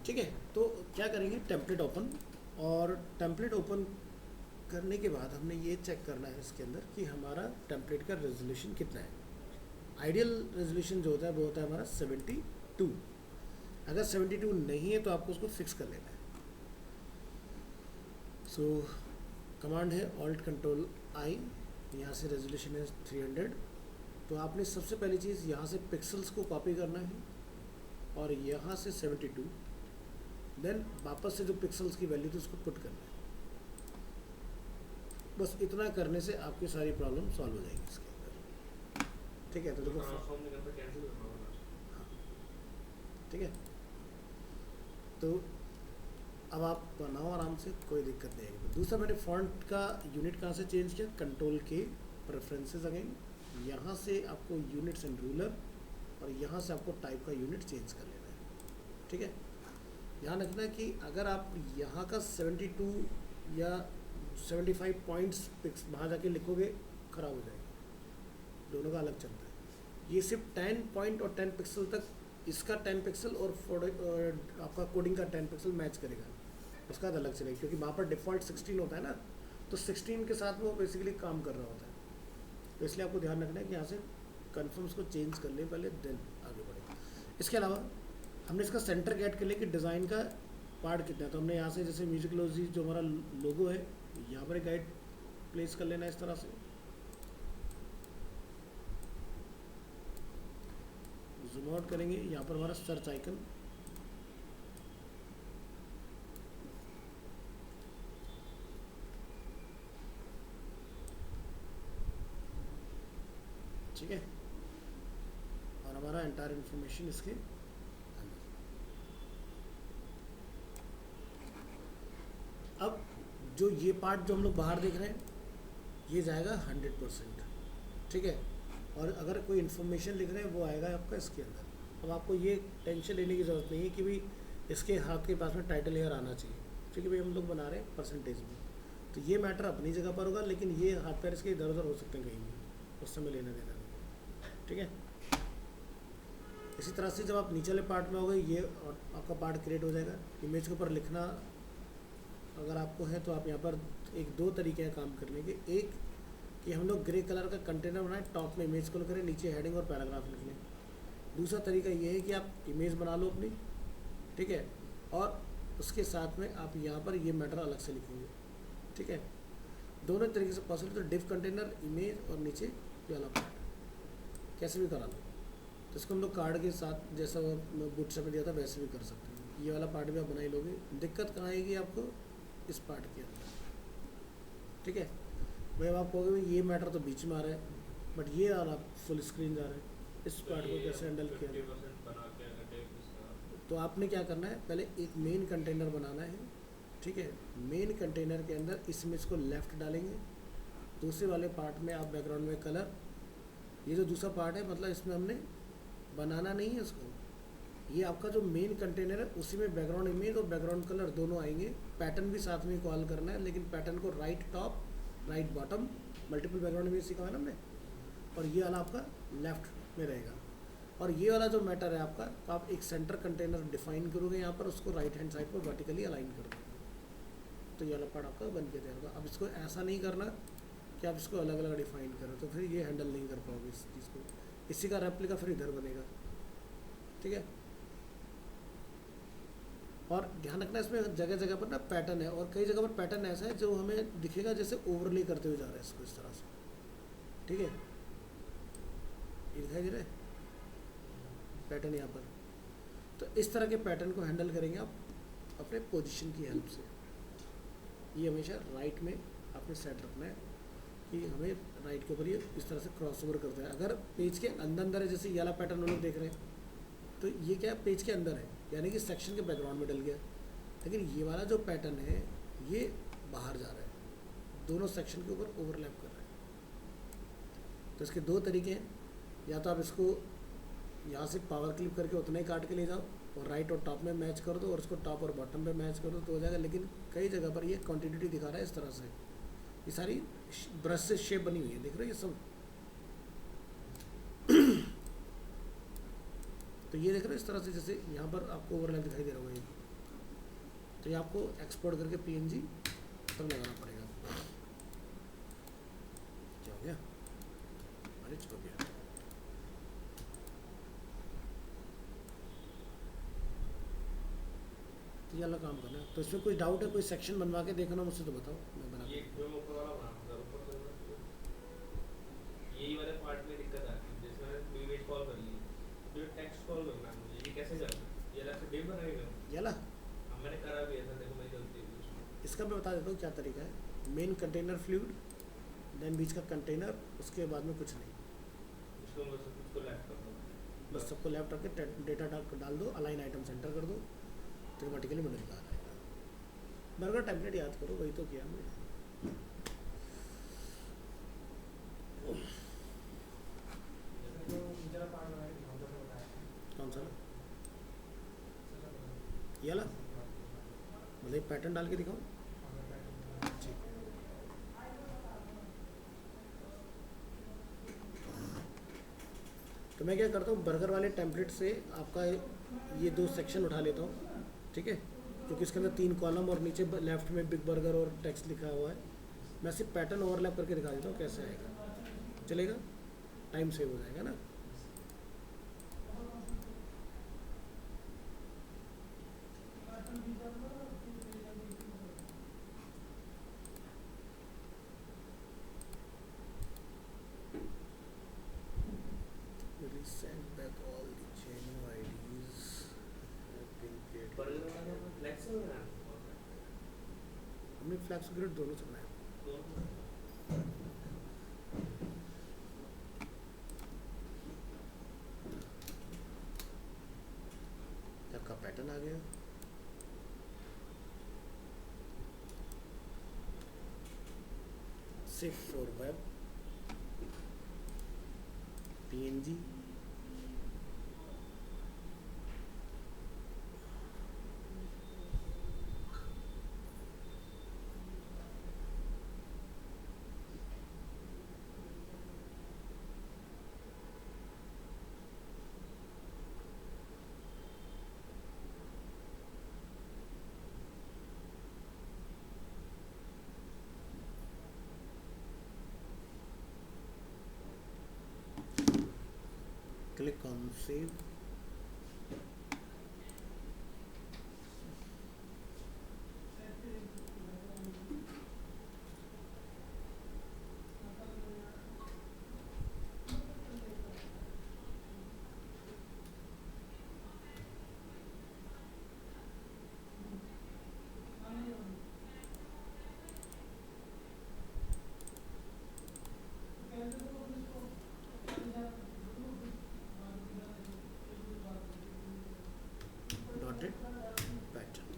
ठीक है, तो क्या करेंगे, टेम्पलेट ओपन, और टेम्पलेट ओपन करने के बाद हमने ये चेक करना है इसके अंदर कि हमारा टेम्पलेट का रेजोल्यूशन कितना है। आइडियल रेजोल्यूशन जो होता है वो होता है हमारा 72। अगर 72 नहीं है तो आपको उसको फिक्स कर लेना है। सो कमांड है ऑल्ट कंट्रोल आई, यहाँ से रेजोल्यूशन है 300। तो आपने सबसे पहली चीज़ यहाँ से पिक्सल्स को कॉपी करना है और यहाँ से 72, देन वापस से जो पिक्सल्स की वैल्यू थी उसको पुट करना है। बस इतना करने से आपकी सारी प्रॉब्लम सॉल्व हो जाएगी इसके अंदर। ठीक है, तो देखो हाँ, ठीक है, तो अब आप बनाओ आराम से, कोई दिक्कत नहीं आएगी। दूसरा, मैंने फॉन्ट का यूनिट कहाँ से चेंज किया, कंट्रोल के प्रेफरेंसेस अगेन, यहाँ से आपको यूनिट्स एंड रूलर, और यहाँ से आपको टाइप का यूनिट चेंज कर लेना है। ठीक है, ध्यान रखना है कि अगर आप यहाँ का 72 या 75 पॉइंट्स वहाँ जाके लिखोगे ख़राब हो जाएगा, दोनों का अलग चलता है। ये सिर्फ 10 पॉइंट और 10 पिक्सल तक, इसका 10 पिक्सल और आपका कोडिंग का 10 पिक्सल मैच करेगा, उसका अलग चलेगा, क्योंकि वहाँ पर डिफ़ॉल्ट 16 होता है ना, तो 16 के साथ वो बेसिकली काम कर रहा होता है। तो इसलिए आपको ध्यान रखना है कि यहाँ से कन्फर्म्स को चेंज कर ले पहले, देन आगे बढ़े। इसके अलावा हमने इसका सेंटर गेट कर लिया कि डिज़ाइन का पार्ट कितना है। तो हमने यहाँ से जैसे म्यूजिकलॉजी जो हमारा लोगो है, यहाँ पर एक गाइड प्लेस कर लेना है इस तरह से। जूम आउट करेंगे, यहाँ पर हमारा सर्च आइकन, ठीक है, और हमारा एंटायर इंफॉर्मेशन इसके अंदर। अब जो ये पार्ट जो हम लोग बाहर देख रहे हैं, ये जाएगा 100%, ठीक है, और अगर कोई इन्फॉर्मेशन लिख रहे हैं वो आएगा आपका इसके अंदर। अब आपको ये टेंशन लेने की ज़रूरत नहीं है कि भाई इसके हाथ के पास में टाइटल हेयर आना चाहिए, क्योंकि भाई हम लोग बना रहे हैं परसेंटेज में, तो ये मैटर अपनी जगह पर होगा, लेकिन ये हाथ पैर इसके इधर उधर हो सकते हैं कहीं भी, उस समय लेना देना नहीं, ठीक है। इसी तरह से जब आप नीचे वाले पार्ट में हो गए, ये आपका पार्ट क्रिएट हो जाएगा। इमेज के ऊपर लिखना अगर आपको है तो आप यहाँ पर एक दो तरीके हैं काम करने के। एक कि हम लोग ग्रे कलर का कंटेनर बनाएं, टॉप में इमेज कॉल करें, नीचे हेडिंग और पैराग्राफ लिख लें। दूसरा तरीका ये है कि आप इमेज बना लो अपनी, ठीक है, और उसके साथ में आप यहाँ पर ये मैटर अलग से लिखेंगे, ठीक है। दोनों तरीके से पॉसिबल, तो डिव कंटेनर, इमेज और नीचे ये वाला पार्ट कैसे भी करा लो। तो इसको हम लोग कार्ड के साथ जैसा बूटस्ट्रैप में दिया था वैसे भी कर सकते हैं। ये वाला पार्ट भी आप बना ही लोगे। दिक्कत कहाँ आएगी आपको, इस पार्ट के अंदर, ठीक है। भाई अब आप कहोगे भाई ये मैटर तो बीच में आ रहा है, बट ये वाला फुल स्क्रीन जा रहा है, इस पार्ट को कैसे हैंडल किया। तो आपने क्या करना है, पहले एक मेन कंटेनर बनाना है, ठीक है। मेन कंटेनर के अंदर इस इमेज को लेफ़्ट डालेंगे, दूसरे वाले पार्ट में आप बैकग्राउंड में कलर, ये जो दूसरा पार्ट है मतलब इसमें हमने बनाना नहीं है इसको, ये आपका जो मेन कंटेनर है उसी में बैकग्राउंड इमेज और बैकग्राउंड कलर दोनों आएंगे। पैटर्न भी साथ में कॉल करना है, लेकिन पैटर्न को right top right bottom, multiple background image सिखाया ना हमने, और ये वाला आपका लेफ्ट में रहेगा। और ये वाला जो मैटर है आपका, तो आप एक सेंटर कंटेनर डिफाइन करोगे यहाँ पर, उसको राइट हैंड साइड पर वर्टिकली अलाइन कर दोगे, तो ये वाला पार्ट आपका बन के तैयार होगा। अब इसको ऐसा नहीं करना कि आप इसको अलग अलग डिफाइन करो, तो फिर ये हैंडल नहीं कर पाओगे इस चीज़ को। इसी का रेप्लिका फिर इधर बनेगा, ठीक है। और ध्यान रखना इसमें जगह जगह पर ना पैटर्न है, और कई जगह पर पैटर्न ऐसा है जो हमें दिखेगा जैसे ओवरले करते हुए जा रहा है इसको इस तरह से, ठीक है। ये दिखाई दे रहा है पैटर्न यहाँ पर। तो इस तरह के पैटर्न को हैंडल करेंगे आप अपने पोजीशन की हेल्प से। ये हमेशा राइट में आपने सेट रखना है कि हमें राइट के ऊपर ये इस तरह से क्रॉस ओवर करता है। अगर पेज के अंदर है, जैसे ये वाला पैटर्न हम लोग देख रहे हैं, तो ये क्या है, पेज के अंदर है, यानी कि सेक्शन के बैकग्राउंड में डल गया। लेकिन ये वाला जो पैटर्न है ये बाहर जा रहा है, दोनों सेक्शन के ऊपर ओवरलैप कर रहा है। तो इसके दो तरीके हैं, या तो आप इसको यहाँ से पावर क्लिप करके उतना ही काट के ले जाओ और राइट और टॉप में मैच कर दो, और इसको टॉप और बॉटम पे मैच कर दो तो हो जाएगा। लेकिन कई जगह पर ये कॉन्टिन्यूटी दिखा रहा है इस तरह से, ये सारी ब्रश से शेप बनी हुई है, देख रहे हो ये सब। तो ये देख रहे हो इस तरह से, जैसे यहाँ पर आपको ओवरलैप दिखाई दे रहा होगा, तो ये आपको एक्सपोर्ट करके PNG तब लगाना पड़ेगा। क्या हो गया? अरे चिपक गया। तो ये वाला काम करना है। तो इसमें कोई डाउट है, कोई सेक्शन बनवा के देखना मुझसे तो बताओ, मैं बना ये जो मैं ऊपर वाला बना रहा हूँ, ऊपर से यही वाले पार्ट में दिक्कत आती है। जैसे मैंने इमेज कॉल कर ली, तो ये टेक्स्ट कॉल करना है मुझे, ये कैसे करना है? ये अलग से डिव बनाएगा? ये वाला अब मैंने करा भी ऐसा, देखो मेरी गलती है उसमें। इसका मैं बता देता हूँ क्या तरीका है। मेन कंटेनर फ्लूइड, देन बीच का कंटेनर, उसके बाद में कुछ नहीं, उसको बस उसको लेफ्ट कर दो, बस सबको लेफ्ट करके डेटा डाल दो, अलाइन आइटम सेंटर कर दो, ऑटोमेटिकली मॉडल निकाल आएगा। बर्गर टेम्पलेट याद करो, वही तो किया हमने। कौन सा? ये वाला मतलब पैटर्न डाल के दिखाओ। ठीक। तो मैं क्या करता हूँ, बर्गर वाले टेम्पलेट से आपका ये 2 सेक्शन उठा लेता हूँ, ठीक है, क्योंकि इसके अंदर 3 कॉलम और नीचे लेफ्ट में बिग बर्गर और टेक्स्ट लिखा हुआ है। मैं सिर्फ पैटर्न ओवरलैप करके दिखा देता हूँ कैसे आएगा, चलेगा? टाइम सेव हो जाएगा ना। Send back all the genuine IDs have been created. Burger वाला में फ्लेक्स हो रहा है, हमने फ्लैक्स ग्रिड दोनों से बनाया। आपका पैटर्न आ गया। सिर्फ for web PNG click on save. Dotted pattern.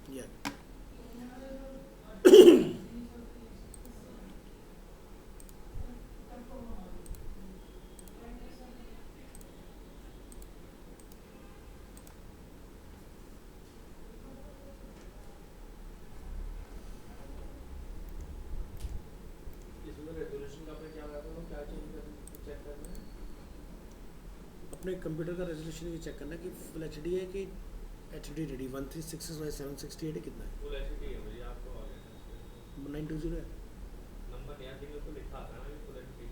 Yeah. इसमें रेजोल्यूशन का आपने क्या करना है, क्या चेंज करना, चेक करना है? अपने कंप्यूटर का रेजोल्यूशन ये चेक करना है कि फुल एच है कि HD रेडी 1366 कितना है। फुल एचडी है मुझे, आपको आ गया 920 है। नंबर नहीं आती, मेरे को लिखा था ना फुल एचडी।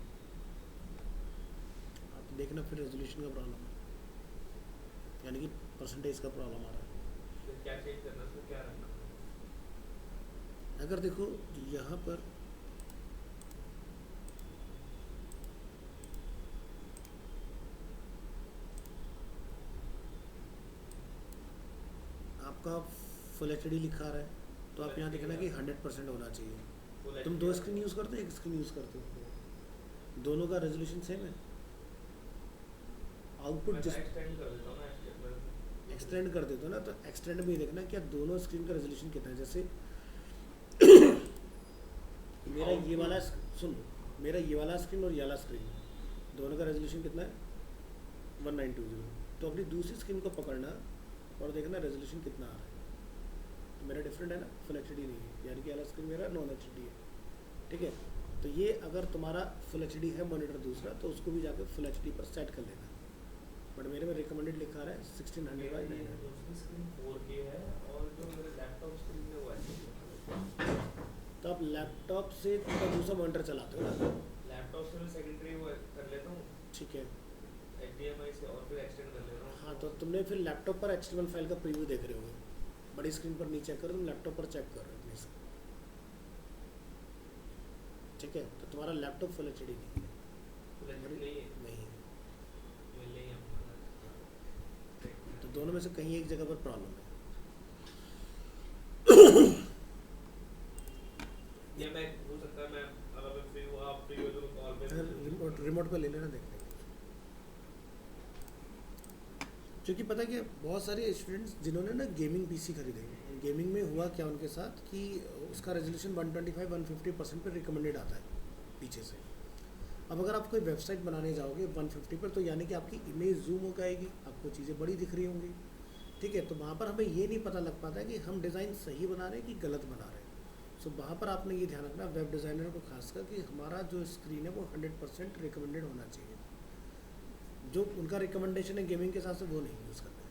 आप देखना फिर रेजोल्यूशन का प्रॉब्लम है, यानी कि परसेंटेज का प्रॉब्लम आ रहा है। फिर क्या चेंज करना, उसमें क्या रखना? अगर देखो यहाँ पर आपका फुल एचडी लिखा रहा है, तो आप यहाँ देखना कि 100% होना चाहिए। तुम 2 स्क्रीन यूज़ करते हो, 1 स्क्रीन यूज़ करते हो? दोनों का रेजोल्यूशन सेम है। आउटपुट जिस एक्सटेंड कर देता हूँ ना, एक्सटेंड कर देते हो ना, तो एक्सटेंड में देखना क्या दोनों स्क्रीन का रेजोल्यूशन कितना है। जैसे मेरा ये वाला, सुन, मेरा ये वाला स्क्रीन और ये वाला स्क्रीन, दोनों का रेजोल्यूशन कितना है? 1920। तो अपनी दूसरी स्क्रीन को पकड़ना और देखना रेजोल्यूशन कितना आ रहा है। तो मेरा डिफरेंट है ना, फुल एच नहीं है, यानी कि वाला स्क्रीन मेरा नॉन एच है। ठीक है, तो ये अगर तुम्हारा फुल एच है मॉनिटर दूसरा, तो उसको भी जाकर फुल एच पर सेट कर लेना। बट मेरे में रिकमेंडेड लिखा रहा है 1600 बाई 900। दूसरी स्क्रीन 4K है और जो मेरे लैपटॉप स्क्रीन है वो HD। तो आप लैपटॉप से पूरा दूसरा मॉनिटर चलाते हो ना? लैपटॉप से मैं सेकेंडरी वो कर लेता हूँ ठीक है, HDMI से, और फिर एक्सटेंड कर लेता हूँ। हाँ तो तुमने फिर लैपटॉप पर HTML फाइल का प्रीव्यू देख रहे होगे, बड़ी स्क्रीन पर नहीं चेक करो, तुम लैपटॉप पर चेक कर रहे हो अपनी स्क्रीन। ठीक है, तो तुम्हारा लैपटॉप फुल एच नहीं है। फुल HD नहीं है, नहीं है, मिल नहीं है हमारा। तो दोनों में से कहीं एक जगह पर प्रॉब्लम है। ये मैं हो सकता है, मैं अगर मैं फ्री हूँ, आप फ्री हो तो कॉल पे रिमोट पर ले लेना, देख लेंगे। क्योंकि पता है कि बहुत सारे स्टूडेंट्स जिन्होंने ना गेमिंग पीसी खरीदे, गेमिंग में हुआ क्या उनके साथ कि उसका रेजोल्यूशन 125-150% पर रिकमेंडेड आता है पीछे से। अब अगर आप कोई वेबसाइट बनाने जाओगे 150 पर, तो यानी कि आपकी इमेज जूम हो जाएगी, आपको चीज़ें बड़ी दिख रही होंगी। ठीक है, तो वहाँ पर हमें ये नहीं पता लग पाता है कि हम डिज़ाइन सही बना रहे हैं कि गलत बना रहे हैं। सो वहाँ पर आपने ये ध्यान रखना वेब डिज़ाइनर को खासकर, कि हमारा जो स्क्रीन है वो 100% रिकमेंडेड होना चाहिए। जो उनका रिकमेंडेशन है गेमिंग के हिसाब से वो नहीं यूज़ करना है,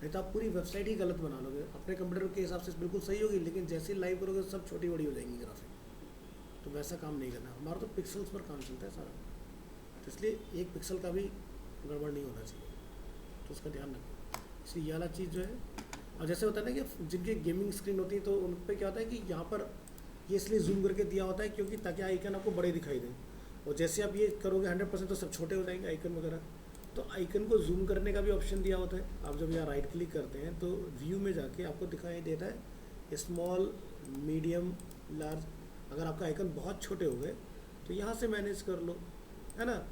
नहीं तो आप पूरी वेबसाइट ही गलत बना लोगे। अपने कंप्यूटर के हिसाब से बिल्कुल सही होगी, लेकिन जैसे ही लाइव करोगे सब छोटी बड़ी हो जाएंगी ग्राफिक। तो वैसा काम नहीं करना, हमारा तो पिक्सल्स पर काम चलता है सारा, तो इसलिए एक पिक्सल का भी गड़बड़ नहीं होना चाहिए, तो उसका ध्यान रखो। इसलिए ये वाला चीज़ जो है, और जैसे होता है ना कि जिनकी गेमिंग स्क्रीन होती है तो उन पर क्या होता है कि यहाँ पर ये इसलिए जूम करके दिया होता है क्योंकि ताकि आइकन आपको बड़े दिखाई दें, और जैसे आप ये करोगे 100% तो सब छोटे हो जाएंगे आइकन वगैरह। तो आइकन को जूम करने का भी ऑप्शन दिया होता है। आप जब यहाँ राइट क्लिक करते हैं तो व्यू में जाके आपको दिखाई देता है स्मॉल, मीडियम, लार्ज। अगर आपका आइकन बहुत छोटे हो गए तो यहाँ से मैनेज कर लो, है ना।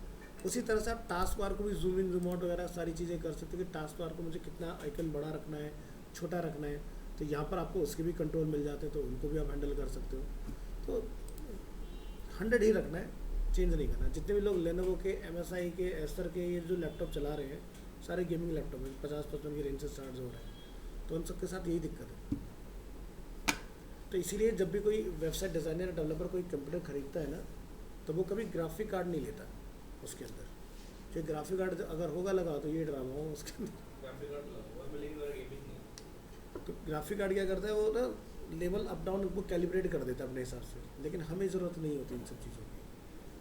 उसी तरह से आप टास्क बार को भी जूम इन, जूम आउट वगैरह सारी चीज़ें कर सकते हो कि टास्क बार को मुझे कितना आइकन बड़ा रखना है, छोटा रखना है, तो यहाँ पर आपको उसके भी कंट्रोल मिल जाते हैं, तो उनको भी आप हैंडल कर सकते हो। तो 100 ही रखना है, चेंज नहीं करना। जितने भी लोग लेनोवो के, MSI के, एसर के ये जो लैपटॉप चला रहे हैं, सारे गेमिंग लैपटॉप हैं, 50-55 की रेंज से स्टार्ट हो रहे हैं, तो उन सबके साथ यही दिक्कत है। तो इसीलिए जब भी कोई वेबसाइट डिज़ाइनर या डेवलपर कोई कंप्यूटर खरीदता है ना, तो वो कभी ग्राफिक कार्ड नहीं लेता उसके अंदर, जो ग्राफिक कार्ड अगर होगा लगा तो ये ड्रामा हो उसके अंदर। ग्राफिक कार्ड लगा हुआ है, लेकिन मेरा गेमिंग नहीं। तो ग्राफिक कार्ड क्या करता है, वो ना लेवल अप डाउन वो कैलिब्रेट कर देता है अपने हिसाब से, लेकिन हमें ज़रूरत नहीं होती इन सब चीज़ों की।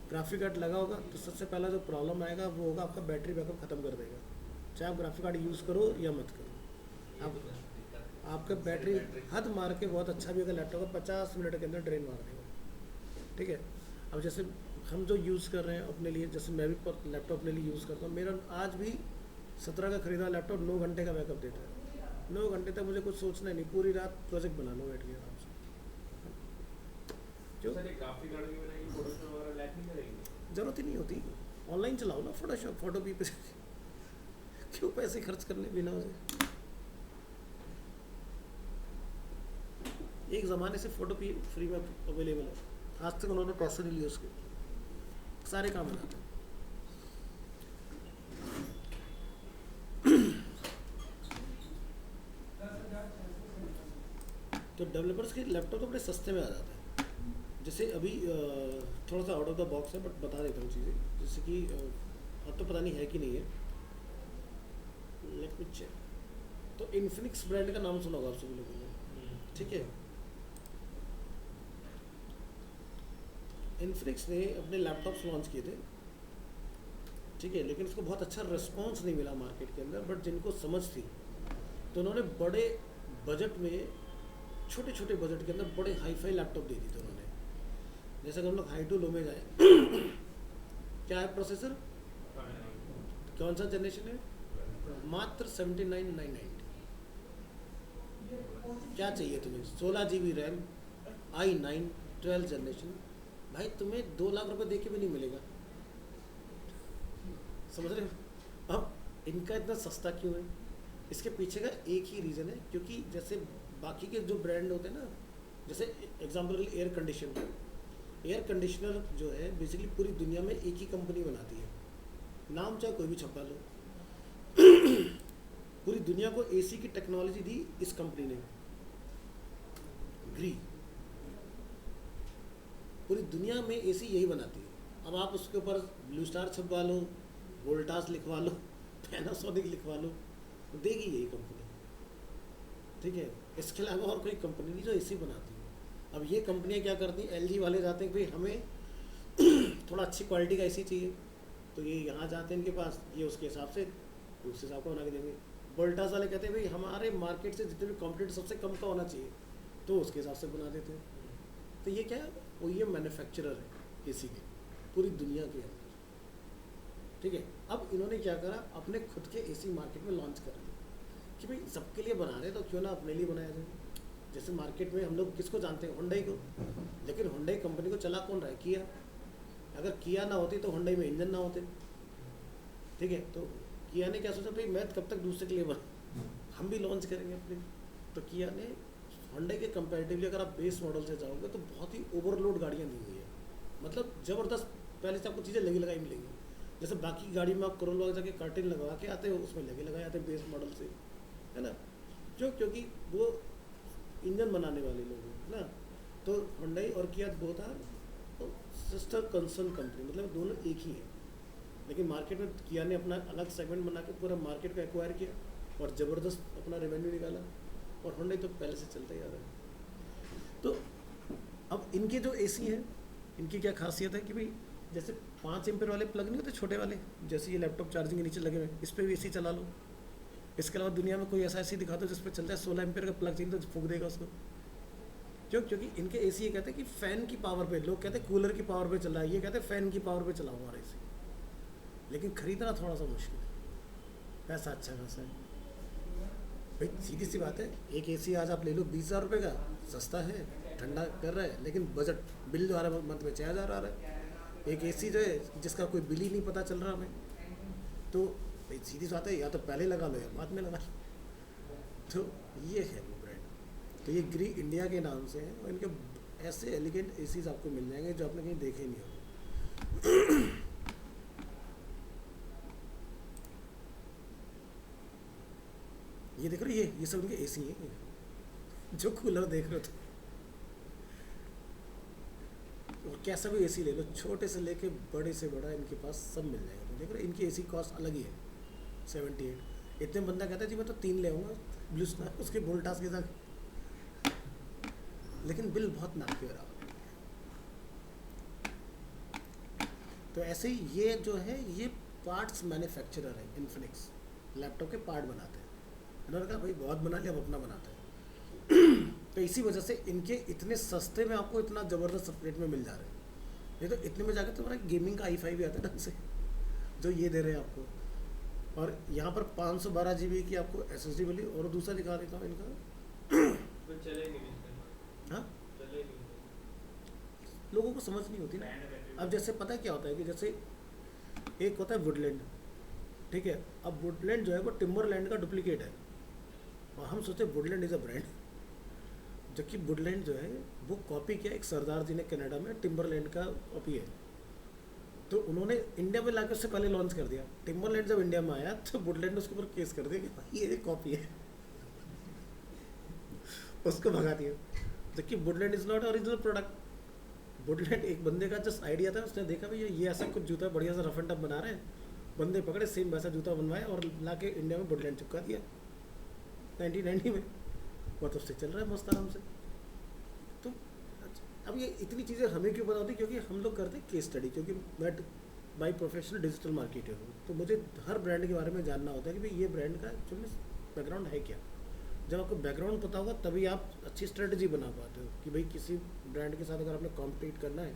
ग्राफिक कार्ड लगा होगा तो सबसे पहला जो प्रॉब्लम आएगा वो होगा आपका बैटरी बैकअप ख़त्म कर देगा, चाहे आप ग्राफिक कार्ड यूज़ करो या मत करो। आप आपका बैटरी हद मार के बहुत अच्छा भी अगर लैपटॉप का 50 मिनट के अंदर ड्रेन मार देगा। ठीक है, अब जैसे हम जो यूज़ कर रहे हैं अपने लिए, जैसे मैं भी लैपटॉप अपने लिए यूज़ करता हूँ, मेरा आज भी 17 का खरीदा लैपटॉप 9 घंटे का बैकअप देता है। 9 घंटे तक मुझे कुछ सोचना ही नहीं, पूरी रात प्रोजेक्ट बना लो बैठ के आराम से। जो सर ग्राफिक कार्ड के बिना ये फोटोशॉप वगैरह लैग नहीं करेंगे? ज़रूरत ही नहीं होती, ऑनलाइन चलाओ ना फोटोशॉप, फोटो भी पे क्यों पैसे खर्च करने बिना उसे। एक ज़माने से फोटो भी फ्री में अवेलेबल है, आज तक उन्होंने पैसे नहीं लिए उसके, सारे काम बनाते हैं। तो डेवलपर्स के लैपटॉप तो बड़े सस्ते में आ जाते हैं। जैसे अभी थोड़ा सा आउट ऑफ द बॉक्स है, बट बता देता हूँ चीज़ें, जैसे कि अब तो पता नहीं है कि नहीं है, लेट मी चेक। तो इन्फिनिक्स ब्रांड का नाम सुना होगा आप सभी लोगों ने, ठीक है। इन्फिनिक्स ने अपने लैपटॉप्स लॉन्च किए थे, ठीक है, लेकिन उसको बहुत अच्छा रिस्पॉन्स नहीं मिला मार्केट के अंदर। बट जिनको समझ थी तो उन्होंने बड़े बजट में, छोटे छोटे बजट के अंदर बड़े हाई फाई लैपटॉप दे दी थी उन्होंने। जैसे कि हम लोग हाई टू लो में जाए क्या है प्रोसेसर, कौन सा जनरेशन है, मात्र 79,990। क्या चाहिए तुम्हें, 16 GB रैम, i9 12 जनरेशन, भाई तुम्हें 2 लाख रुपए दे के भी नहीं मिलेगा, समझ रहे हो। अब इनका इतना सस्ता क्यों है, इसके पीछे का एक ही रीज़न है, क्योंकि जैसे बाकी के जो ब्रांड होते हैं ना, जैसे एग्जाम्पल एयर कंडीशनर जो है बेसिकली पूरी दुनिया में एक ही कंपनी बनाती है, नाम चाहे कोई भी छपा लो, पूरी दुनिया को एसी की टेक्नोलॉजी दी इस कंपनी ने, ग्री। पूरी दुनिया में एसी यही बनाती है। अब आप उसके ऊपर ब्लू स्टार छपवा लो, वोल्टास लिखवा लो, पैनासोनिक लिखवा लो, तो देगी यही कंपनी, ठीक है। इसके अलावा और कोई कंपनी नहीं जो एसी बनाती है। अब ये कंपनियां क्या करती हैं, एलजी वाले जाते हैं कि भाई हमें थोड़ा अच्छी क्वालिटी का एसी चाहिए, तो ये यहाँ जाते हैं इनके पास, ये उसके हिसाब से उस हिसाब का बना के देंगे। वोल्टास वाले कहते हैं भाई हमारे मार्केट से जितने भी कॉम्पिटिटर सबसे कम का होना चाहिए, तो उसके हिसाब से बना देते हैं। तो ये क्या है, वो ये मैन्युफैक्चरर है एसी के पूरी दुनिया के अंदर, ठीक है। अब इन्होंने क्या करा, अपने खुद के एसी मार्केट में लॉन्च कर दिया कि भाई सबके लिए बना रहे तो क्यों ना अपने लिए बनाया जाए। जैसे मार्केट में हम लोग किसको जानते हैं, हुंडई को, लेकिन हुंडई कंपनी को चला कौन रहा है, किया। अगर किया ना होती तो हुंडई में इंजन ना होते, ठीक है। तो किया ने क्या सोचा, भाई मैं कब तक दूसरे के लिए बना, हम भी लॉन्च करेंगे अपने। तो किया ने हुंडई के कंपैरेटिवली अगर आप बेस मॉडल से जाओगे तो बहुत ही ओवरलोड गाड़ियाँ दी हुई है, मतलब ज़बरदस्त। पहले से आपको चीज़ें लगी लगाई मिलेंगी, जैसे बाकी गाड़ी में आप करोल जाके कर्टेन लगवा के आते हो, उसमें लगे लगाए आते हैं बेस मॉडल से, है ना। क्योंकि वो इंजन बनाने वाले लोग हैं, है ना। तो हुंडई और Kia both are sister concern company, मतलब दोनों एक ही हैं। लेकिन मार्केट में किया ने अपना अलग सेगमेंट बना के पूरा मार्केट को एक्वायर किया और ज़बरदस्त अपना रेवेन्यू निकाला, और हुंडई तो पहले से चलता ही आ रहा है। तो अब इनके जो एसी हैं, इनकी क्या खासियत है कि भाई जैसे 5 एम्पेयर वाले प्लग नहीं होते छोटे वाले, जैसे ये लैपटॉप चार्जिंग के नीचे लगे हुए, इस पर भी एसी चला लो। इसके अलावा दुनिया में कोई ऐसा एसी दिखा दो जिस पर चलता है 16 एम्पेयर का प्लग चाहिए तो फूंक देगा उसको। क्योंकि इनके एसी ये कहते हैं कि फ़ैन की पावर पे, लोग कहते हैं कूलर की पावर पे चल रहा है, ये कहते हैं फ़ैन की पावर पे चला हमारा एसी। लेकिन ख़रीदना थोड़ा सा मुश्किल है, पैसा अच्छा खासा है भाई। सीधी सी बात है, एक एसी आज आप ले लो 20,000 रुपये का, सस्ता है, ठंडा कर रहा है, लेकिन बजट बिल जो आ रहा है मंथ में 6,000 आ रहा है। एक एसी जो है जिसका कोई बिल ही नहीं पता चल रहा हमें, तो भाई सीधी सी बात है, या तो पहले लगा लो या बाद में लगा लो। तो ये है वो ब्रांड। तो ये ग्री इंडिया के नाम से है, और इनके ऐसे एलिगेंट एसीज आपको मिल जाएंगे जो आपने कहीं देखे नहीं होंगे। ये देख रहे हो, ये सब इनके एसी हैं जो कूलर देख रहे हो तो। और कैसा भी एसी ले लो, छोटे से लेके बड़े से बड़ा, इनके पास सब मिल जाएगा। तो देख रहे हो, इनकी एसी कॉस्ट अलग ही है 78। इतने बंदा कहता है जी मैं तो 3 ले आऊँगा ब्लू स्टार उसके वोल्टास के साथ, लेकिन बिल बहुत ना के बराबर है। तो ऐसे ही ये जो है, ये पार्ट्स मैन्युफैक्चरर है, इन्फिनिक्स लैपटॉप के पार्ट बनाते हैं। इन्होंने कहा भाई बहुत बना लिया, अब अपना बनाते हैं। तो इसी वजह से इनके इतने सस्ते में आपको इतना ज़बरदस्त रेट में मिल जा रहे हैं। नहीं तो इतने में जाकर तुम्हारा गेमिंग का i5 भी आता है ढंग से, जो ये दे रहे हैं आपको। और यहाँ पर 512 GB की आपको SSD मिली। और दूसरा दिखा देता हूँ इनका, चले नहीं मिलते, हाँ चले नहीं मिलते। लोगों को समझ नहीं होती ना। अब जैसे पता है क्या होता है कि जैसे एक होता है वुडलैंड, ठीक है। अब वुडलैंड जो है वो टिम्बरलैंड का डुप्लीकेट है, और हम सोचते हैं वुडलैंड इज़ अ ब्रांड, जबकि वुडलैंड जो है वो कॉपी किया एक सरदार जी ने कनाडा में, टिम्बरलैंड का कॉपी है। तो उन्होंने इंडिया में लाके उससे पहले लॉन्च कर दिया। टिम्बरलैंड जब इंडिया में आया तो वुडलैंड ने उसके ऊपर केस कर दिया कि भाई ये कॉपी है, उसको भगा दिया, जबकि Woodland is not original product. Woodland एक बंदे का जस्ट आइडिया था, उसने देखा भाई ये ऐसा कुछ जूता बढ़िया सा रफ एंड टफ बना रहे हैं, बंदे पकड़े सेम वैसा जूता बनवाया और लाके इंडिया में वुडलैंड चिपका दिया 1990 में, और तब से चल रहा है मस्त आराम से। तो अब ये इतनी चीज़ें हमें क्यों पता होती, क्योंकि हम लोग करते हैं केस स्टडी। क्योंकि मैं बाई प्रोफेशनल डिजिटल मार्केटर हूँ, तो मुझे हर ब्रांड के बारे में जानना होता है कि भाई ये ब्रांड का एक्चुअल में बैकग्राउंड है क्या। जब आपको बैकग्राउंड पता होगा तभी आप अच्छी स्ट्रेटजी बना पाते हो कि भाई किसी ब्रांड के साथ अगर आपने कॉम्पिटिट करना है,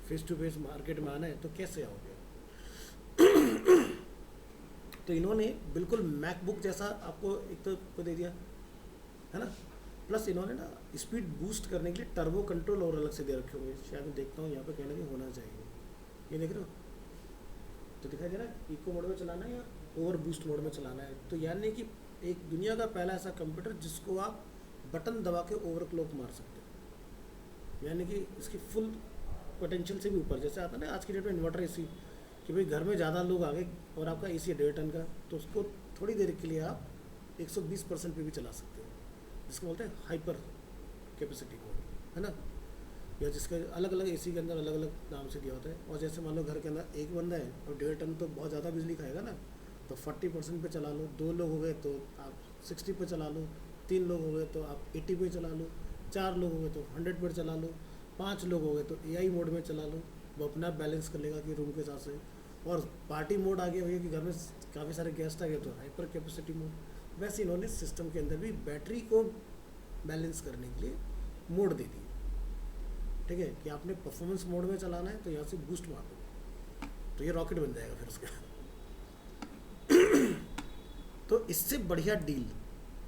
फेस टू फेस मार्केट में आना है, तो कैसे आओगे। तो इन्होंने बिल्कुल मैकबुक जैसा आपको एक तो को दे दिया है ना, प्लस इन्होंने ना स्पीड बूस्ट करने के लिए टर्बो कंट्रोल और अलग से दे रखे होंगे, शायद मैं देखता हूँ यहाँ पे कहना कि होना चाहिए। ये देख रहे हो, तो दिखाई दे रहा है इको मोड में चलाना है या ओवर बूस्ट मोड में चलाना है। तो यानी कि एक दुनिया का पहला ऐसा कंप्यूटर जिसको आप बटन दबा के ओवरक्लॉक मार सकते हो, यानी कि इसकी फुल पोटेंशियल से भी ऊपर। जैसे आता है ना आज की डेट में इन्वर्टर एसी, कि भाई घर में ज़्यादा लोग आ गए और आपका एसी है 1.5 टन का, तो उसको थोड़ी देर के लिए आप 120% पे भी चला सकते हो, जिसको बोलते हैं हाइपर कैपेसिटी मोड, है ना। या जिसके अलग अलग एसी के अंदर अलग अलग नाम से दिया होता है। और जैसे मान लो घर के अंदर एक बंदा है और 1.5 टन तो बहुत ज़्यादा बिजली खाएगा ना, तो 40% पे चला लो। 2 लोग हो गए तो आप 60 पे चला लो, 3 लोग हो गए तो आप 80 पे चला लो, 4 लोग हो गए तो 100 पे चला लो, 5 लोग हो गए तो एआई मोड में चला लो। वो अपना बैलेंस कर लेगा कि रूम के हिसाब से। और पार्टी मोड आ गया भैया कि घर में काफ़ी सारे गेस्ट आ गए तो हाइपर कैपेसिटी मोड। वैसे इन्होंने सिस्टम के अंदर भी बैटरी को बैलेंस करने के लिए मोड दे दी, ठीक है, कि आपने परफॉर्मेंस मोड में चलाना है तो यहाँ से बूस्ट मार दो तो ये रॉकेट बन जाएगा फिर उसके बाद। तो इससे बढ़िया डील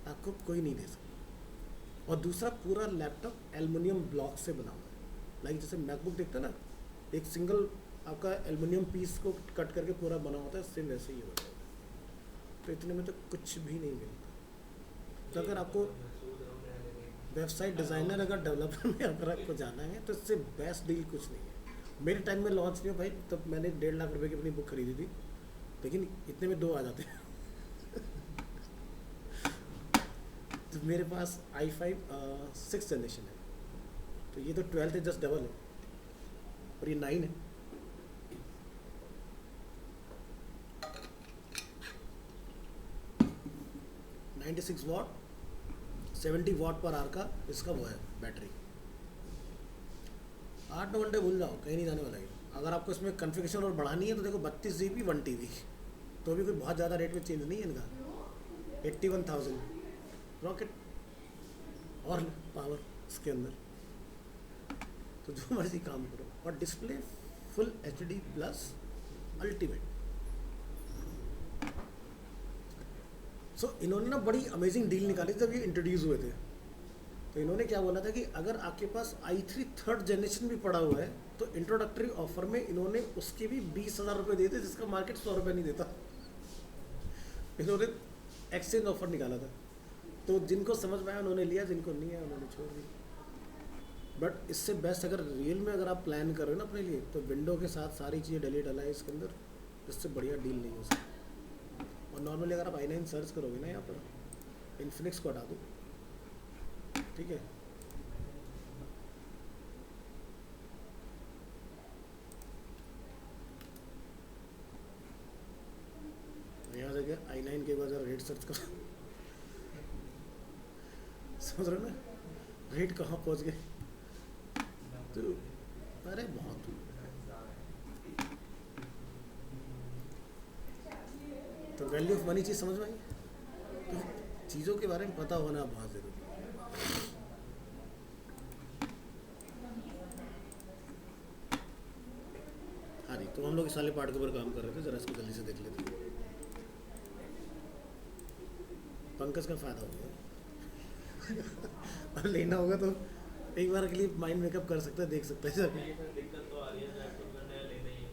आपको कोई नहीं दे सकता। और दूसरा, पूरा लैपटॉप एल्युमिनियम ब्लॉक से बना हुआ है। लाइक जैसे मैकबुक देखता है ना, एक सिंगल आपका एल्युमिनियम पीस को कट करके पूरा बना होता है, सेम वैसे ही ये बना होता है। तो इतने में तो कुछ भी नहीं मिलता। तो अगर आपको वेबसाइट डिज़ाइनर अगर डेवलपर में अगर आपको जाना है तो इससे बेस्ट डील कुछ नहीं है। मेरे टाइम में लॉन्च नहीं हो भाई, तब मैंने 1.5 लाख रुपए की अपनी बुक खरीदी थी, लेकिन इतने में 2 आ जाते हैं। तो मेरे पास i5 6th जनरेशन है, तो ये तो 12th है, जस्ट डबल है, और ये 9 है। $96 $70 पर आवर का इसका वो है बैटरी। 8-9 घंटे भूल जाओ, कहीं नहीं जाने वाला है। अगर आपको इसमें कन्फिगरेशन और बढ़ानी है तो देखो 32 GB 1 TB, तो भी कोई बहुत ज़्यादा रेट में चेंज नहीं है इनका। 81,000 रॉकेट और पावर इसके अंदर, तो जो मर्जी काम करो। और display full HD plus ultimate. So इन्होंने ना बड़ी अमेजिंग डील निकाली जब ये इंट्रोड्यूस हुए थे। तो इन्होंने क्या बोला था कि अगर आपके पास i3 3rd जनरेशन भी पड़ा हुआ है तो इंट्रोडक्टरी ऑफर में इन्होंने उसके भी 20,000 रुपये दे थे, जिसका मार्केट 100 रुपये नहीं देता। इन्होंने एक्सचेंज ऑफर निकाला था, तो जिनको समझ में आया उन्होंने लिया, जिनको नहीं आया उन्होंने छोड़ दिया। बट इससे बेस्ट अगर रियल में अगर आप प्लान कर रहे हो ना अपने लिए, तो विंडो के साथ सारी चीज़ें डिलीट अलाइ इसके अंदर, इससे बढ़िया डील नहीं हो सकती। और नॉर्मली अगर आप i9 सर्च करोगे ना यहाँ पर, इन्फिनिक्स को हटा दो, ठीक है, यहाँ से i9 के बाद ज़रा रेट सर्च करो। समझ रहे हो ना रेट कहाँ पहुँच गए। तो अरे बहुत, तो वैल्यू ऑफ मनी चीज़ समझ में आई। तो चीज़ों के बारे में पता होना बहुत ज़रूरी है। हाँ जी, तो हम लोग इस वाले पार्ट के ऊपर काम कर रहे थे, ज़रा इसको जल्दी से देख लेते हैं। पंकज का फ़ायदा हो गया। और लेना होगा तो एक बार के लिए माइंड मेकअप कर सकता है, देख सकता है जाके। दिक्कत तो आ रही है, लैपटॉप में नया लेना ही है।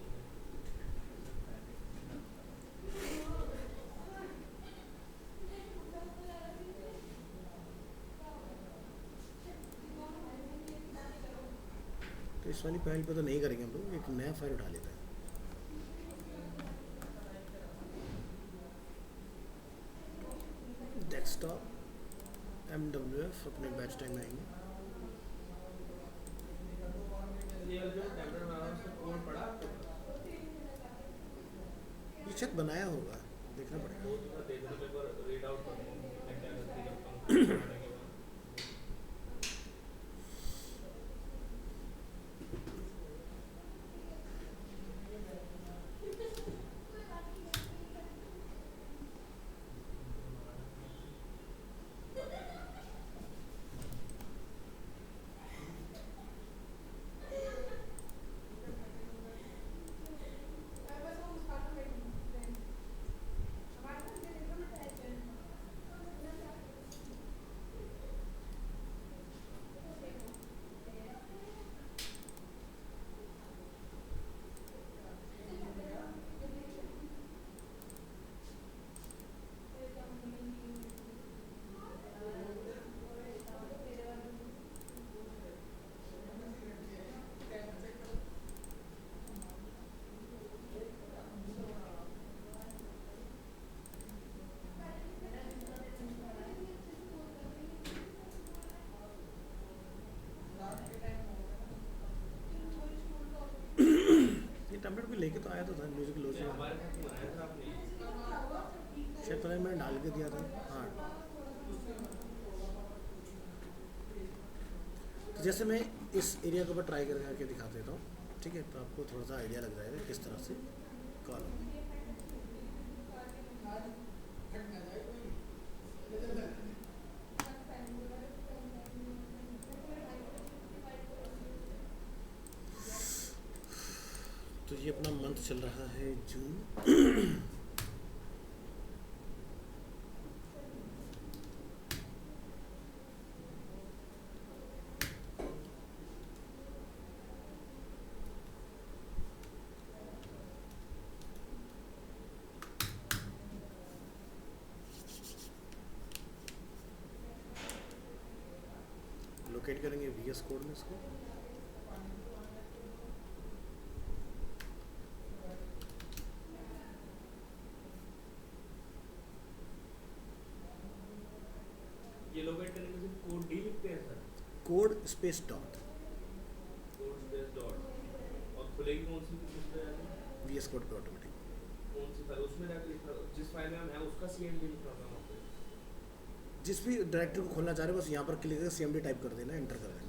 तो इस वाली फाइल पे तो नहीं करेंगे हम लोग, एक नया फाइल उठा लेते हैं। डेस्कटॉप MWF अपने बैच टाइम में आएंगे। ये जो टैबलेट बना है उसका कोड पड़ा आपको? ये शायद बनाया होगा, देखना पड़ेगा। वो तो दे दो, एक बार रीड आउट कर लो मैं क्या गलती करता हूँ बनाने के बाद। टेम्पलेट भी लेके तो आया तो था म्यूजिक नहीं, लॉजिक, हमारे साथ ही बनाया था आपने। शायद पता नहीं मैंने डाल के दिया था। हाँ, तो जैसे मैं इस एरिया के ऊपर ट्राई करके दिखा देता हूँ, ठीक है, तो आपको थोड़ा सा आइडिया लग जाएगा किस तरह से कॉल होगा। तो ये अपना मंथ चल रहा है जून। लोकेट करेंगे VS कोड में इसको, ये लोकेट करने के सिर्फ कोड डी लिखते हैं sir, code space dot code space dot, और खुलेगी कौन सी उस पे जाके, VS कोड पे ऑटोमेटिक। कौन सी फाइल उसमें जाके लिखना, जिस फाइल में हम है उसका CMD लिखना होगा वहाँ पे। जिस भी डायरेक्टरी को खोलना चाह रहे हो बस यहाँ पर क्लिक करके CMD टाइप कर देना, एंटर कर देना।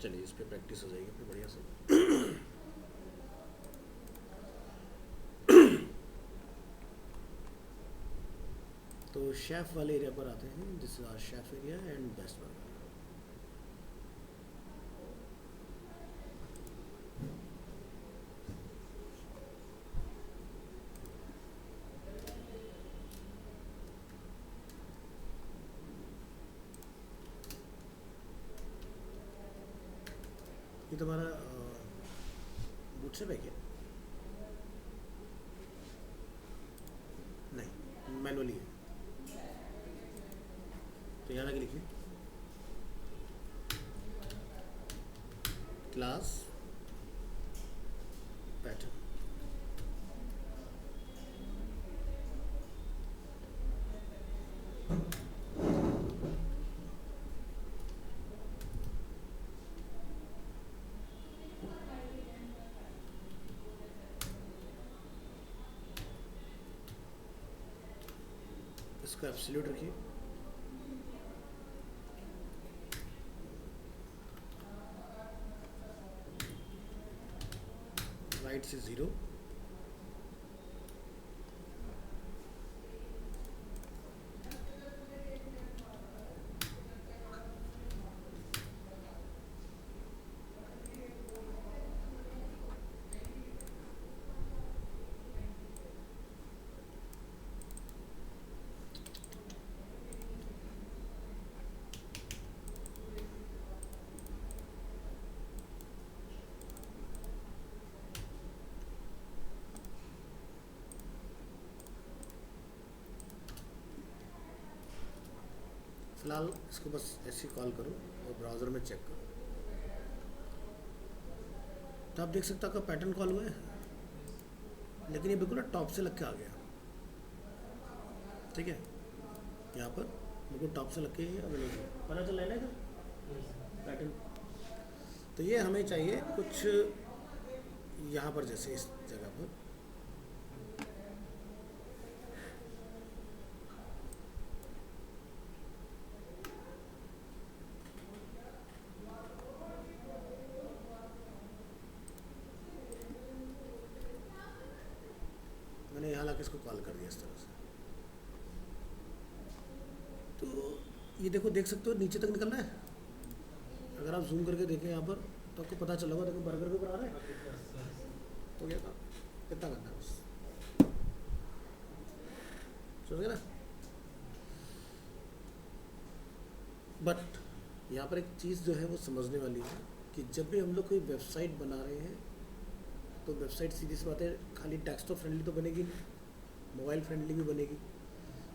चलिए इस पे प्रैक्टिस हो जाएगी फिर बढ़िया से। तो शेफ वाले एरिया पर आते हैं, this is our chef area and best burger. ये तुम्हारा बूटस्ट्रैप है क्या? नहीं, मैनुअली है। तो यहाँ आके लिखिए क्लास पैटर्न। इसको एब्सोल्यूट रखिए, राइट से 0, फिलहाल इसको बस ऐसे कॉल करो और ब्राउज़र में चेक करो, तो आप देख सकते हो आपका पैटर्न कॉल हुआ है, लेकिन ये बिल्कुल ना टॉप से लग के आ गया। ठीक है, यहाँ पर बिल्कुल टॉप से लग के अवेलेबल पता चल रहा है ना इधर पैटर्न। तो ये हमें चाहिए कुछ यहाँ पर, जैसे इस जगह पर मैंने यहाँ लाके इसको कॉल कर दिया इस तरह से। तो ये देखो, देख सकते हो नीचे तक निकल रहा है। अगर आप जूम करके देखें यहाँ पर तो आपको पता चला होगा, देखो बर्गर के ऊपर आ रहा है। तो क्या था, कितना करना है बस, समझ गए ना। बट यहाँ पर एक चीज़ जो है वो समझने वाली है कि जब भी हम लोग कोई वेबसाइट बना रहे हैं तो वेबसाइट सीधी सी बात है खाली डेस्कटॉप फ्रेंडली तो बनेगी नहीं, मोबाइल फ्रेंडली भी बनेगी।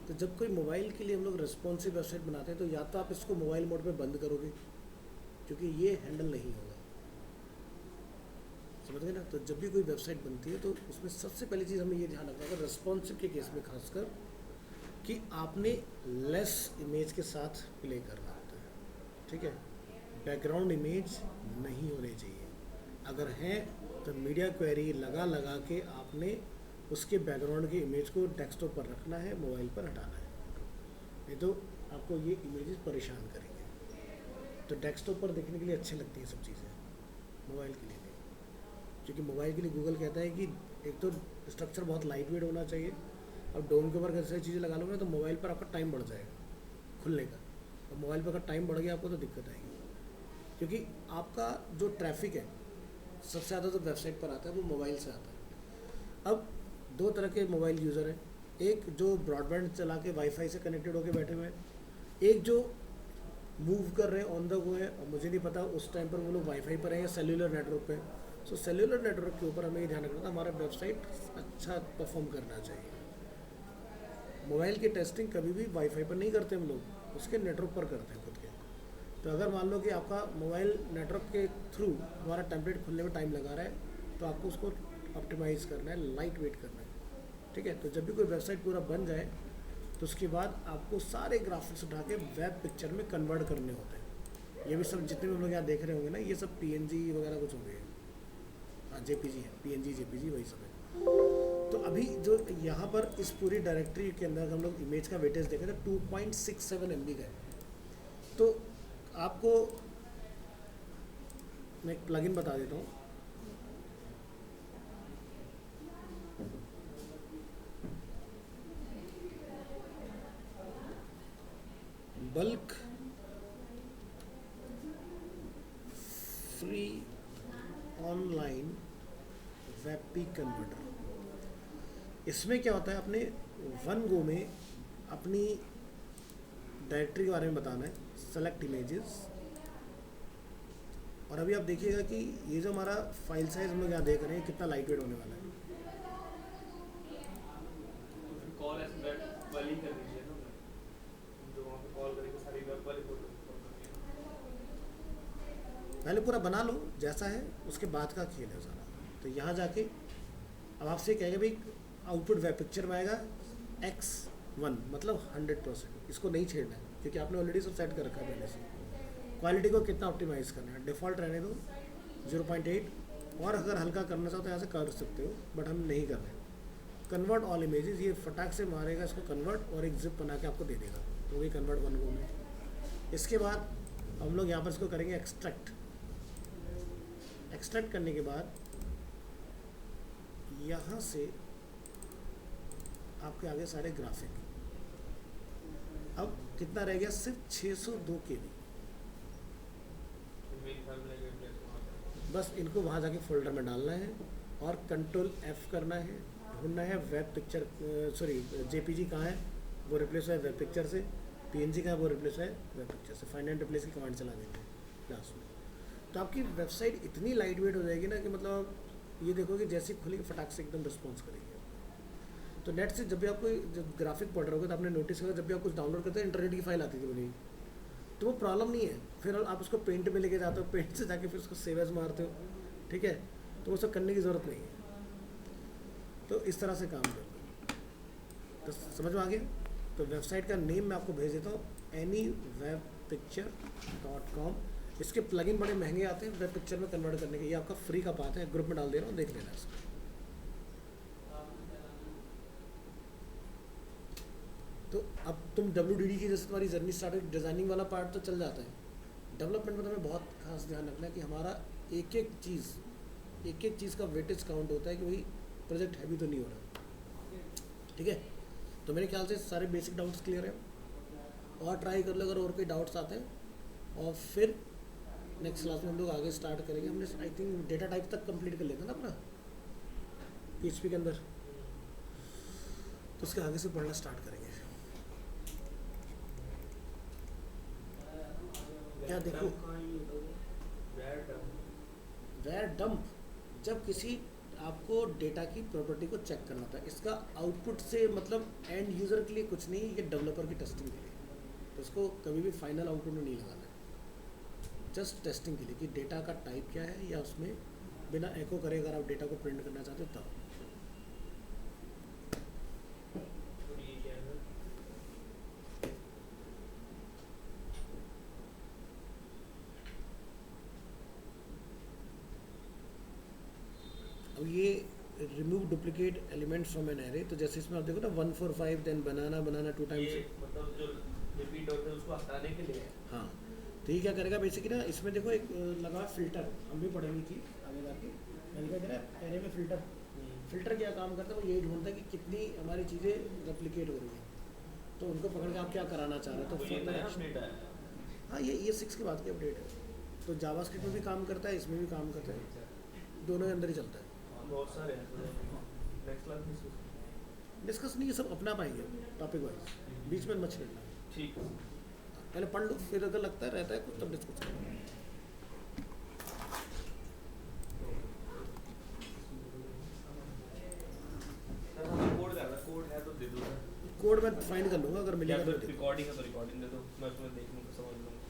तो जब कोई मोबाइल के लिए हम लोग रेस्पॉन्सिव वेबसाइट बनाते हैं तो या तो आप इसको मोबाइल मोड पे बंद करोगे क्योंकि ये हैंडल नहीं होगा, समझ गए ना। तो जब भी कोई वेबसाइट बनती है तो उसमें सबसे पहली चीज़ हमें ये ध्यान रखना है रिस्पॉन्सिव के केस में खासकर, कि आपने लेस इमेज के साथ प्ले करना होता है, ठीक है। बैकग्राउंड इमेज नहीं होने चाहिए, अगर हैं तो मीडिया क्वेरी लगा लगा के आपने उसके बैकग्राउंड की इमेज को डेस्कटॉप पर रखना है, मोबाइल पर हटाना है, नहीं तो आपको ये इमेजेस परेशान करेंगे। तो डेस्कटॉप पर देखने के लिए अच्छी लगती हैं सब चीज़ें, मोबाइल के लिए नहीं, क्योंकि मोबाइल के लिए गूगल कहता है कि एक तो स्ट्रक्चर बहुत लाइट वेट होना चाहिए। अब डोम के ऊपर अगर सारी चीज़ें लगा लोगे तो मोबाइल पर आपका टाइम बढ़ जाएगा खुलने का, और मोबाइल पर अगर टाइम बढ़ गया आपको तो दिक्कत आएगी, क्योंकि आपका जो ट्रैफिक है सबसे ज़्यादा जो वेबसाइट पर आता है वो मोबाइल से आता है। अब दो तरह के मोबाइल यूज़र हैं, एक जो ब्रॉडबैंड चला के वाईफाई से कनेक्टेड होकर बैठे हुए हैं, एक जो मूव कर रहे हैं ऑन द गो है, और मुझे नहीं पता उस टाइम पर वो लोग वाईफाई पर हैं या सेल्यूलर नेटवर्क पे। सो सेल्यूलर नेटवर्क के ऊपर हमें ये ध्यान रखना था हमारा वेबसाइट अच्छा परफॉर्म करना चाहिए। मोबाइल की टेस्टिंग कभी भी वाईफाई पर नहीं करते हम लोग, उसके नेटवर्क पर करते हैं खुद के। तो अगर मान लो कि आपका मोबाइल नेटवर्क के थ्रू हमारा टेम्पलेट खुलने में टाइम लगा रहा है तो आपको उसको ऑप्टिमाइज़ करना है, लाइट वेट करना है, ठीक है। तो जब भी कोई वेबसाइट पूरा बन जाए तो उसके बाद आपको सारे ग्राफिक्स उठा के वेब पिक्चर में कन्वर्ट करने होते हैं। ये भी सब जितने भी हम लोग यहाँ देख रहे होंगे ना, ये सब PNG वगैरह कुछ होंगे, हाँ JPG है, PNG JPG वही सब है। तो अभी जो यहाँ पर इस पूरी डायरेक्टरी के अंदर हम लोग इमेज का वेटेज देखें तो 2.67 MB का है। तो आपको मैं एक प्लगइन बता देता हूँ, bulk free online web converter. इसमें क्या होता है, अपने वन गो में अपनी डायरेक्टरी के बारे में बताना है, सेलेक्ट इमेजेस, और अभी आप देखिएगा कि ये जो हमारा फाइल साइज हम लोग यहाँ देख रहे हैं कितना लाइट वेट होने वाला है। कॉल ऐसे बैक वाली कर दीजिए ना, जो वहाँ पे कॉल करेंगे सारी वेब वाली फोटो पहले पूरा बना लो जैसा है, उसके बाद का खेल है सारा। तो यहाँ जाके अब आपसे कहेगा भाई आउटपुट वेब पिक्चर में आएगा X1 मतलब 100%, इसको नहीं छेड़ना है क्योंकि आपने ऑलरेडी सब सेट कर रखा है पहले से। क्वालिटी को कितना ऑप्टिमाइज़ करना है, डिफ़ॉल्ट रहने दो 0.8, और अगर हल्का करना चाहो तो यहाँ से कर सकते हो, बट हम नहीं कर रहे। कन्वर्ट ऑल इमेजेस, ये फटाक से मारेगा इसको कन्वर्ट, और एक जिप बना के आपको दे देगा, तो वही कन्वर्ट वन गो में। इसके बाद हम लोग यहाँ पर इसको करेंगे एक्सट्रैक्ट। एक्सट्रैक्ट करने के बाद यहाँ से आपके आगे सारे ग्राफिक, अब कितना रह गया, सिर्फ 602 KB। बस इनको वहाँ जाके फोल्डर में डालना है और कंट्रोल F करना है, ढूंढना है वेब पिक्चर, सॉरी JPG कहाँ है, वो रिप्लेस है वेब पिक्चर से, PNG कहाँ है वो रिप्लेस है वेब पिक्चर से, फाइंड एंड रिप्लेस की कमांड चला देंगे लास्ट में। तो आपकी वेबसाइट इतनी लाइट वेट हो जाएगी ना कि मतलब ये देखो कि जैसे खुली फटाक से एकदम रिस्पॉन्स करेगी। तो नेट से जब भी आपको जब ग्राफिक पढ़ रहे होगे तो आपने नोटिस किया जब भी आप कुछ डाउनलोड करते हैं इंटरनेट की फाइल आती थी बनी, तो वो प्रॉब्लम नहीं है, फिर आप उसको पेंट में लेके जाते हो, पेंट से जाके फिर उसको सेव एज मारते हो, ठीक है। तो वो सब करने की ज़रूरत नहीं है, तो इस तरह से काम करते तो समझ में आ गया। तो वेबसाइट का नेम मैं आपको भेज देता हूँ, anywebpicture.com। इसके प्लगइन बड़े महंगे आते हैं वेब पिक्चर में कन्वर्ट करने के, ये आपका फ्री का पाथ है, ग्रुप में डाल दे रहा हूँ, देख लेना इसको। तो अब तुम WDD की जैसे तुम्हारी जर्नी स्टार्ट हुई, डिज़ाइनिंग वाला पार्ट तो चल जाता है, डेवलपमेंट में तुम्हें बहुत खास ध्यान रखना है कि हमारा एक एक चीज़ का वेटेज काउंट होता है कि भाई प्रोजेक्ट हैवी तो नहीं हो रहा, ठीक है। तो मेरे ख्याल से सारे बेसिक डाउट्स क्लियर हैं, और ट्राई कर लो अगर और कोई डाउट्स आते हैं, और फिर नेक्स्ट क्लास में हम लोग आगे स्टार्ट करेंगे। हमने आई थिंक डेटा टाइप तक कंप्लीट कर लेता ना अपना PHP के अंदर, तो उसके आगे से पढ़ना स्टार्ट करेंगे। क्या देखो, वेयर डंप, जब किसी आपको डेटा की प्रॉपर्टी को चेक करना था, इसका आउटपुट से मतलब एंड यूज़र के लिए कुछ नहीं, ये डेवलपर की टेस्टिंग के लिए, तो इसको कभी भी फाइनल आउटपुट में नहीं लगाना है, जस्ट टेस्टिंग के लिए कि डेटा का टाइप क्या है या उसमें बिना एको करे अगर आप डेटा को प्रिंट करना चाहते हो तब। और ये क्या है? अब ये remove duplicate elements from an array, तो जैसे इसमें आप देखो ना 1 4 5 देन बनाना बनाना 2 ये टाइम्स। मतलब जो रिपीट होते हैं उसको हटाने के लिए है। हाँ, तो ये क्या करेगा बेसिकली ना, इसमें देखो एक लगा फिल्टर, हम भी पढ़ेंगे चीज़ आगे जाके। मैंने क्या करा एरे में फिल्टर, फिल्टर क्या काम करता है, वो यही ढूंढता है कि कितनी हमारी चीज़ें रेप्लिकेट हो रही हैं, तो उनको पकड़ के आप क्या कराना चाह रहे हो। तो तो ये फर्दर नया एक्शन, अपडेट आया है। हाँ ये 6 के बाद की अपडेट है। तो जावास्क्रिप्ट में भी काम करता है, इसमें भी काम करता है, दोनों के अंदर ही चलता है। बहुत सारे हैं तो नेक्स्ट क्लास में डिस्कस नहीं, ये सब अपना पाएंगे टॉपिक वाइज, बीच में मत छेड़ना। ठीक है। पहले पढ़ लो, फिर अगर लगता है रहता है कुछ तब डिस्कस करेंगे। सर हमें कोड करना, कोड है तो दे दो सर। कोड मैं फाइंड कर लूँगा, अगर या मिलेगा फिर तो। रिकॉर्डिंग है तो रिकॉर्डिंग दे दो, मैं उसमें देख लूँगा समझ लूँगा।